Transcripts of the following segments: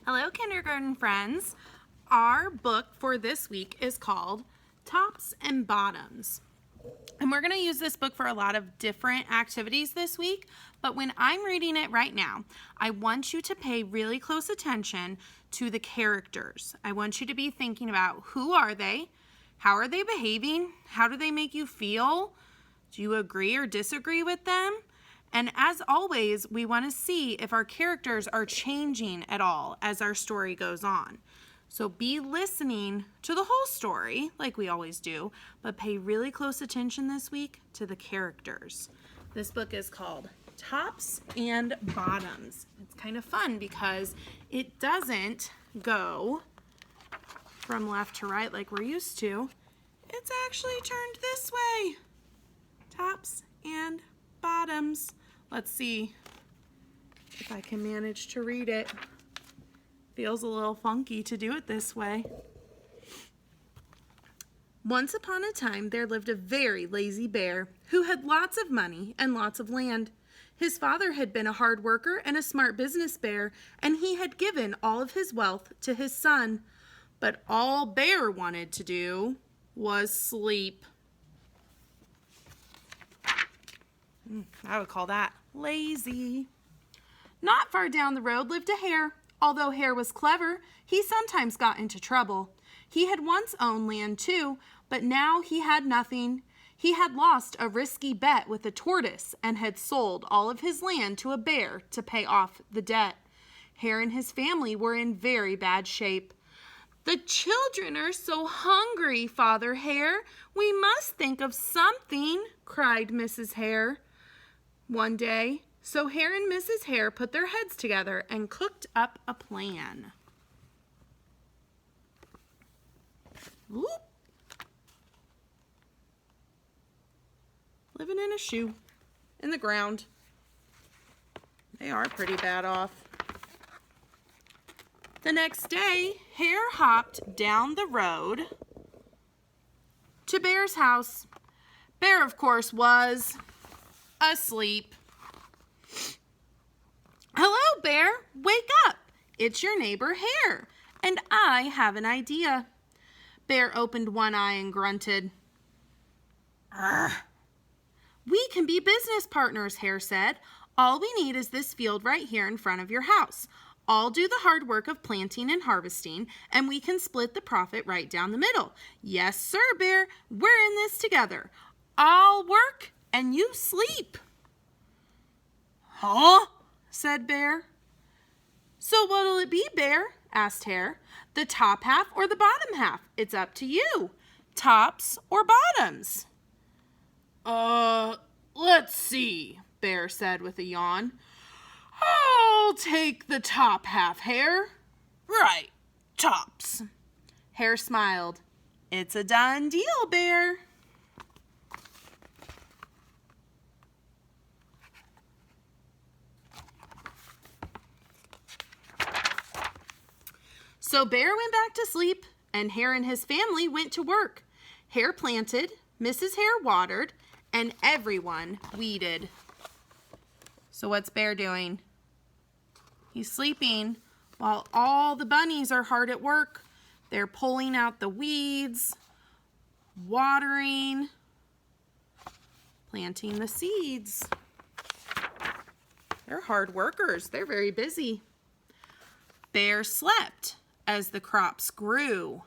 Hello, kindergarten friends. Our book for this week is called Tops and Bottoms. And we're going to use this book for a lot of different activities this week. But when I'm reading it right now, I want you to pay really close attention to the characters. I want you to be thinking about who are they? How are they behaving? How do they make you feel? Do you agree or disagree with them? And as always, we want to see if our characters are changing at all as our story goes on. So be listening to the whole story, like we always do, but pay really close attention this week to the characters. This book is called Tops and Bottoms. It's kind of fun because it doesn't go from left to right like we're used to. It's actually turned this way. Tops and Bottoms. Let's see if I can manage to read it. Feels a little funky to do it this way. Once upon a time, there lived a very lazy bear who had lots of money and lots of land. His father had been a hard worker and a smart business bear, and he had given all of his wealth to his son. But all Bear wanted to do was sleep. I would call that lazy. Not far down the road lived a hare. Although Hare was clever, he sometimes got into trouble. He had once owned land too, but now he had nothing. He had lost a risky bet with a tortoise and had sold all of his land to a bear to pay off the debt. Hare and his family were in very bad shape. "The children are so hungry, Father Hare. We must think of something," cried Mrs. Hare one day. So Hare and Mrs. Hare put their heads together and cooked up a plan. Whoop. Living in a shoe in the ground. They are pretty bad off. The next day, Hare hopped down the road to Bear's house. Bear, of course, was asleep. "Hello, Bear. Wake up. It's your neighbor Hare, and I have an idea." Bear opened one eye and grunted. "Ugh." "We can be business partners," Hare said. "All we need is this field right here in front of your house. I'll do the hard work of planting and harvesting, and we can split the profit right down the middle. Yes, sir, Bear. We're in this together. I'll work and you sleep." "Huh?" said Bear. "So what'll it be, Bear?" asked Hare. "The top half or the bottom half? It's up to you. Tops or bottoms?" Let's see," Bear said with a yawn. "I'll take the top half, Hare." "Right, tops." Hare smiled. "It's a done deal, Bear." So Bear went back to sleep, and Hare and his family went to work. Hare planted, Mrs. Hare watered, and everyone weeded. So what's Bear doing? He's sleeping while all the bunnies are hard at work. They're pulling out the weeds, watering, planting the seeds. They're hard workers. They're very busy. Bear slept as the crops grew.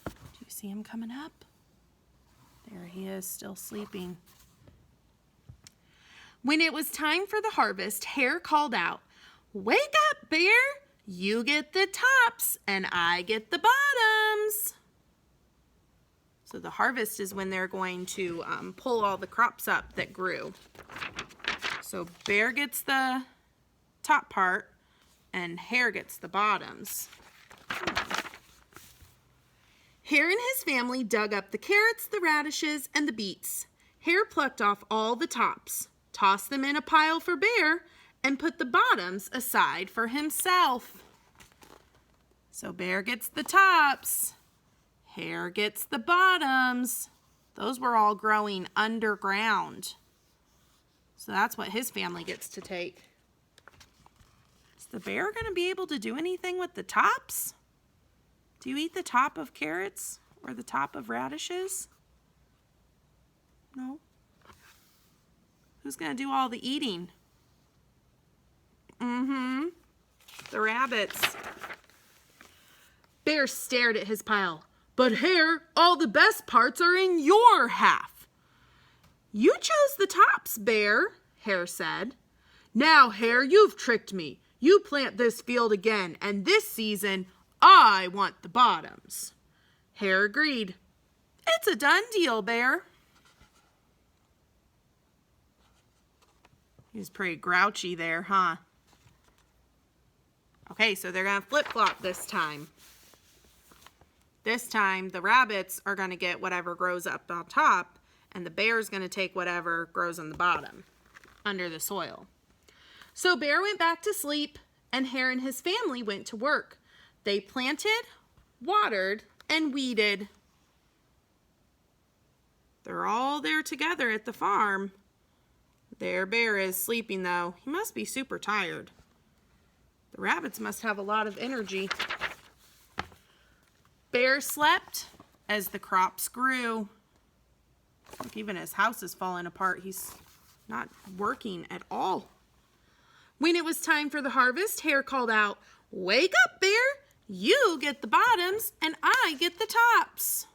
Do you see him coming up? There he is, still sleeping. When it was time for the harvest, Hare called out, "Wake up, Bear! You get the tops and I get the bottoms." So the harvest is when they're going to pull all the crops up that grew. So Bear gets the top part and Hare gets the bottoms. Hare and his family dug up the carrots, the radishes, and the beets. Hare plucked off all the tops, tossed them in a pile for Bear, and put the bottoms aside for himself. So Bear gets the tops, Hare gets the bottoms. Those were all growing underground. So that's what his family gets to take. the bear going to be able to do anything with the tops? Do you eat the top of carrots or the top of radishes? No. Who's going to do all the eating? The rabbits. Bear stared at his pile. But Hare, all the best parts are in your half. You chose the tops, Bear, Hare said. Now, Hare, you've tricked me. You plant this field again, and this season, I want the bottoms. Hare agreed. It's a done deal, Bear. He was pretty grouchy there, huh? Okay, so they're going to flip-flop this time. This time, the rabbits are going to get whatever grows up on top, and the bear's going to take whatever grows on the bottom, under the soil. So Bear went back to sleep, and Hare and his family went to work. They planted, watered, and weeded. They're all there together at the farm. There Bear is sleeping, though. He must be super tired. The rabbits must have a lot of energy. Bear slept as the crops grew. Look, even his house is falling apart. He's not working at all. When it was time for the harvest, Hare called out, "Wake up, Bear! You get the bottoms and I get the tops."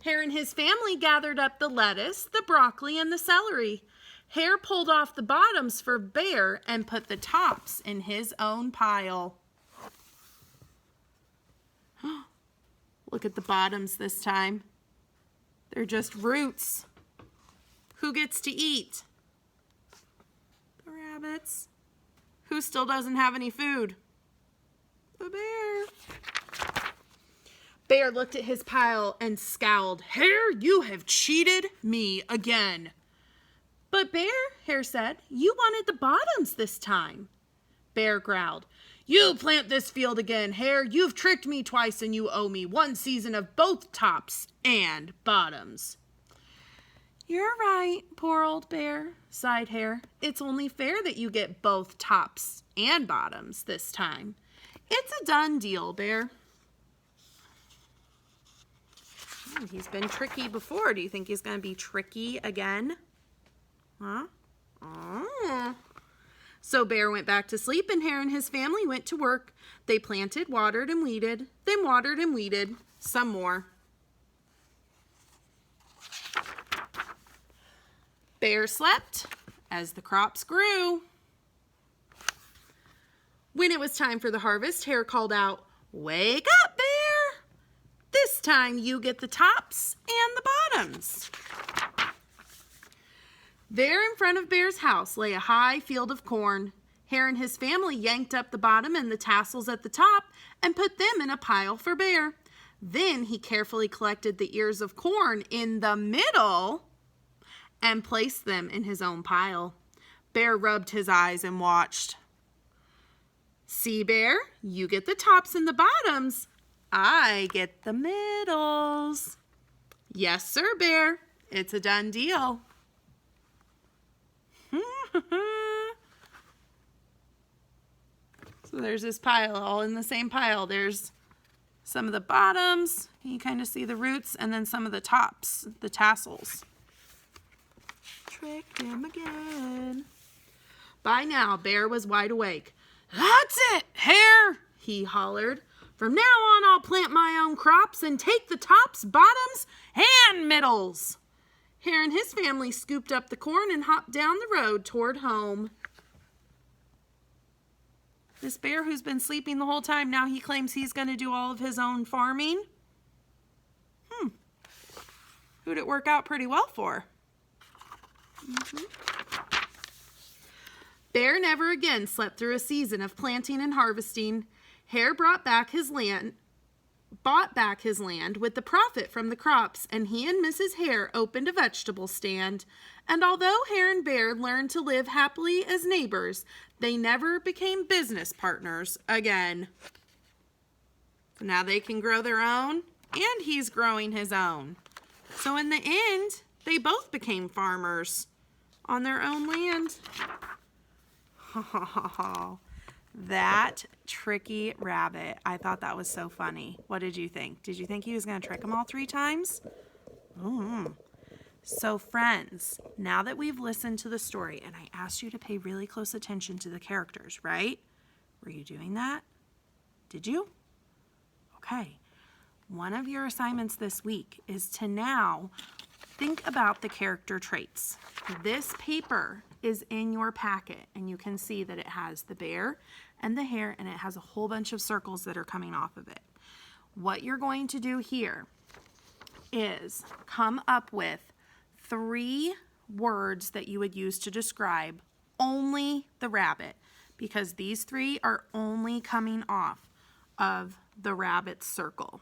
Hare and his family gathered up the lettuce, the broccoli, and the celery. Hare pulled off the bottoms for Bear and put the tops in his own pile. Look at the bottoms this time. They're just roots. Who gets to eat? The rabbits. Who still doesn't have any food? The bear. Bear looked at his pile and scowled. Hare, you have cheated me again. But Bear, Hare said, you wanted the bottoms this time. Bear growled. You plant this field again, Hare. You've tricked me twice and you owe me one season of both tops and bottoms. You're right, poor old Bear, sighed Hare. It's only fair that you get both tops and bottoms this time. It's a done deal, Bear. He's been tricky before. Do you think he's going to be tricky again? Huh? Oh. So Bear went back to sleep and Hare and his family went to work. They planted, watered, and weeded, then watered and weeded some more. Bear slept as the crops grew. When it was time for the harvest, Hare called out, Wake up, Bear! This time you get the tops and the bottoms. There in front of Bear's house lay a high field of corn. Hare and his family yanked up the bottom and the tassels at the top and put them in a pile for Bear. Then he carefully collected the ears of corn in the middle and placed them in his own pile. Bear rubbed his eyes and watched. See, Bear, you get the tops and the bottoms. I get the middles. Yes, sir, Bear. It's a done deal. So there's this pile, all in the same pile. There's some of the bottoms. You kind of see the roots, and then some of the tops, the tassels. Tricked him again. By now, Bear was wide awake. That's it, Hare, he hollered. From now on, I'll plant my own crops and take the tops, bottoms, and middles. Hare and his family scooped up the corn and hopped down the road toward home. This bear who's been sleeping the whole time, now he claims he's going to do all of his own farming. Who'd it work out pretty well for? Bear never again slept through a season of planting and harvesting. Hare bought back his land with the profit from the crops, and he and Mrs. Hare opened a vegetable stand. And although Hare and Bear learned to live happily as neighbors, they never became business partners again. So now they can grow their own, and he's growing his own. So in the end, they both became farmers on their own land. Oh, that tricky rabbit. I thought that was so funny. What did you think? Did you think he was going to trick them all 3 times? So friends, now that we've listened to the story and I asked you to pay really close attention to the characters, right? Were you doing that? Did you? Okay. One of your assignments this week is to now think about the character traits. This paper is in your packet and you can see that it has the bear and the hare and it has a whole bunch of circles that are coming off of it. What you're going to do here is come up with 3 words that you would use to describe only the rabbit, because these 3 are only coming off of the rabbit's circle.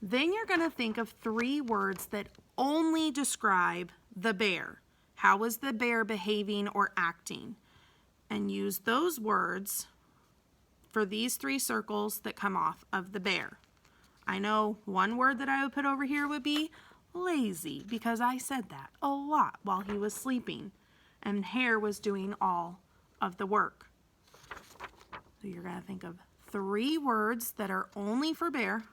Then you're going to think of 3 words that only describe the bear. How is the bear behaving or acting? And use those words for these 3 circles that come off of the bear. I know one word that I would put over here would be lazy, because I said that a lot while he was sleeping and hare was doing all of the work. So you're going to think of 3 words that are only for bear,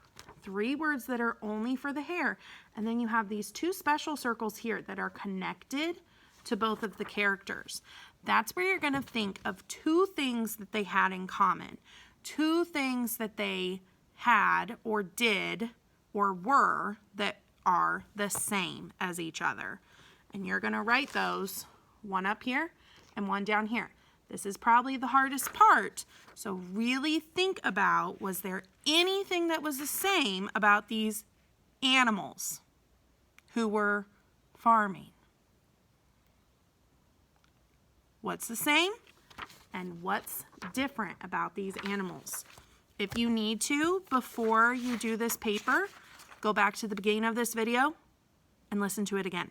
3 words that are only for the hare, and then you have these 2 special circles here that are connected to both of the characters. That's where you're going to think of 2 things that they had in common, 2 things that they had or did or were that are the same as each other. And you're going to write those, one up here and one down here. This is probably the hardest part. So really think about, was there anything that was the same about these animals who were farming? What's the same and what's different about these animals? If you need to, before you do this paper, go back to the beginning of this video and listen to it again,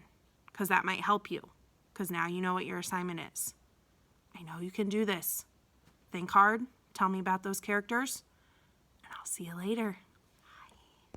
because that might help you, because now you know what your assignment is. I know you can do this. Think hard, tell me about those characters, and I'll see you later.